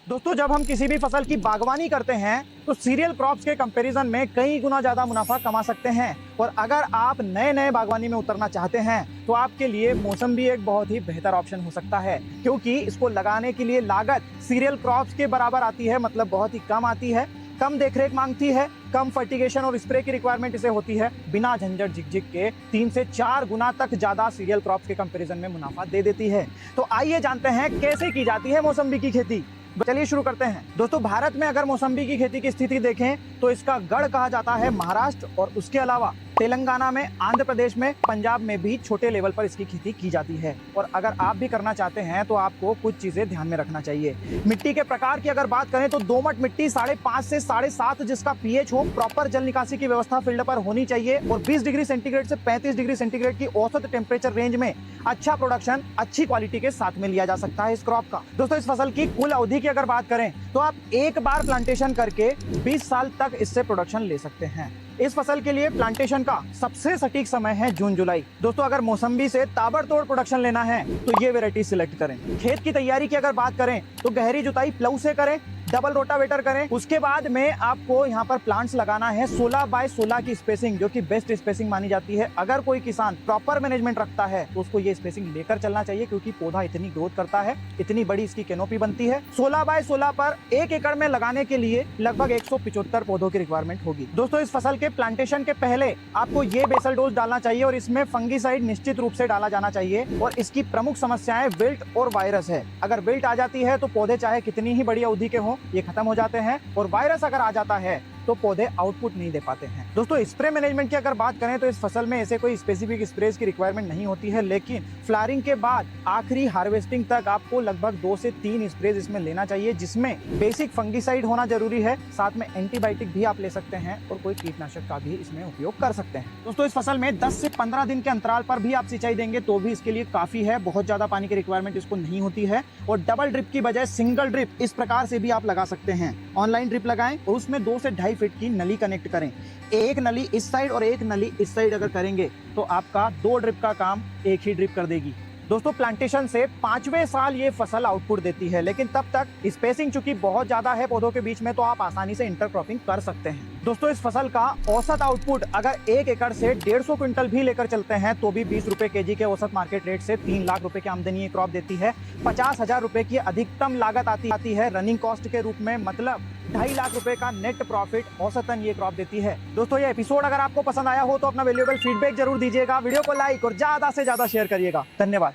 दोस्तों, जब हम किसी भी फसल की बागवानी करते हैं तो सीरियल क्रॉप्स के कंपैरिजन में कई गुना ज्यादा मुनाफा कमा सकते हैं। और अगर आप नए नए बागवानी में उतरना चाहते हैं तो आपके लिए मौसम्बी एक बहुत ही बेहतर ऑप्शन हो सकता है, क्योंकि इसको लगाने के लिए लागत सीरियल क्रॉप्स के बराबर आती है, मतलब बहुत ही कम आती है, कम देखरेख मांगती है, कम फर्टिगेशन और स्प्रे की रिक्वायरमेंट इसे होती है, बिना झंझट झिकझिक के 3 से 4 गुना तक ज्यादा सीरियल क्रॉप्स के कंपैरिजन में मुनाफा दे देती है। तो आइए जानते हैं कैसे की जाती है मौसम्बी की खेती। चलिए शुरू करते हैं। दोस्तों, भारत में अगर मौसम्बी की खेती की स्थिति देखें तो इसका गढ़ कहा जाता है महाराष्ट्र, और उसके अलावा तेलंगाना में, आंध्र प्रदेश में, पंजाब में भी छोटे लेवल पर इसकी खेती की जाती है। और अगर आप भी करना चाहते हैं तो आपको कुछ चीजें ध्यान में रखना चाहिए। मिट्टी के प्रकार की अगर बात करें तो दोमट मिट्टी 5.5 से 7.5 जिसका पीएच हो, प्रॉपर जल निकासी की व्यवस्था फील्ड पर होनी चाहिए, और 20 डिग्री सेंटीग्रेड से 35 डिग्री सेंटीग्रेड की औसत टेम्परेचर रेंज में अच्छा प्रोडक्शन अच्छी क्वालिटी के साथ में लिया जा सकता है इस क्रॉप का। दोस्तों, इस फसल की कुल अवधि की अगर बात करें तो आप एक बार प्लांटेशन करके 20 साल तक इससे प्रोडक्शन ले सकते हैं। इस फसल के लिए प्लांटेशन का सबसे सटीक समय है जून जुलाई। दोस्तों, अगर मौसम्बी से ताबड़तोड़ प्रोडक्शन लेना है तो ये वेराइटी सिलेक्ट करें। खेत की तैयारी की अगर बात करें तो गहरी जुताई प्लाऊ से करें, डबल रोटावेटर करें। उसके बाद में आपको यहाँ पर प्लांट्स लगाना है 16 बाय 16 की स्पेसिंग, जो कि बेस्ट स्पेसिंग मानी जाती है। अगर कोई किसान प्रॉपर मैनेजमेंट रखता है तो उसको ये स्पेसिंग लेकर चलना चाहिए, क्योंकि पौधा इतनी ग्रोथ करता है, इतनी बड़ी इसकी कैनोपी बनती है। 16 बाय 16 पर 1 एकड़ में लगाने के लिए लगभग 175 पौधों की रिक्वायरमेंट होगी। दोस्तों, इस फसल के प्लांटेशन के पहले आपको ये बेसल डोज डालना चाहिए, और इसमें फंगीसाइड निश्चित रूप से डाला जाना चाहिए। और इसकी प्रमुख समस्याएं विल्ट और वायरस है। अगर विल्ट आ जाती है तो पौधे चाहे कितनी ही बड़ी अवधि के हों, ये खत्म हो जाते हैं, और वायरस अगर आ जाता है तो पौधे आउटपुट नहीं दे पाते हैं। दोस्तों, स्प्रे मैनेजमेंट की अगर बात करें तो इस फसल में ऐसे कोई स्पेसिफिक स्प्रेज की रिक्वायरमेंट नहीं होती है, लेकिन फ्लावरिंग के बाद आखिरी हार्वेस्टिंग तक आपको लगभग 2 से 3 स्प्रेज इसमें लेना चाहिए, जिसमें बेसिक फंगीसाइड होना जरूरी है, साथ में एंटीबायोटिक भी आप ले सकते हैं, और कोई कीटनाशक का भी इसमें उपयोग कर सकते हैं। दोस्तों, इस फसल में 10 से 15 दिन के अंतराल पर भी आप सिंचाई देंगे तो भी इसके लिए काफी है, बहुत ज्यादा पानी की रिक्वायरमेंट इसको नहीं होती है। और डबल ड्रिप की बजाय सिंगल ड्रिप इस प्रकार से भी आप लगा सकते हैं। ऑनलाइन ड्रिप लगाएं और उसमें 2 से 2.5 फीट की नली कनेक्ट करें। एक नली इस साइड और एक नली इस साइड अगर करेंगे तो आपका 2 ड्रिप का काम एक ही ड्रिप कर देगी। दोस्तों, प्लांटेशन से 5वें साल ये फसल आउटपुट देती है, लेकिन तब तक स्पेसिंग चूंकि बहुत ज्यादा है पौधों के बीच में, तो आप आसानी से इंटरक्रॉपिंग कर सकते हैं। दोस्तों, इस फसल का औसत आउटपुट अगर 1 एकड़ से 150 क्विंटल भी लेकर चलते हैं तो भी 20 रुपए केजी के औसत मार्केट रेट से 3 लाख रुपए की आमदनी ये क्रॉप देती है। 50,000 रुपए की अधिकतम लागत आती है रनिंग कॉस्ट के रूप में, मतलब 2.5 लाख रुपए का नेट प्रॉफिट औसतन ये क्रॉप देती है। दोस्तों, ये एपिसोड अगर आपको पसंद आया हो तो अपना वैल्यूएबल फीडबैक जरूर दीजिएगा, वीडियो को लाइक और ज्यादा से ज्यादा शेयर करिएगा। धन्यवाद।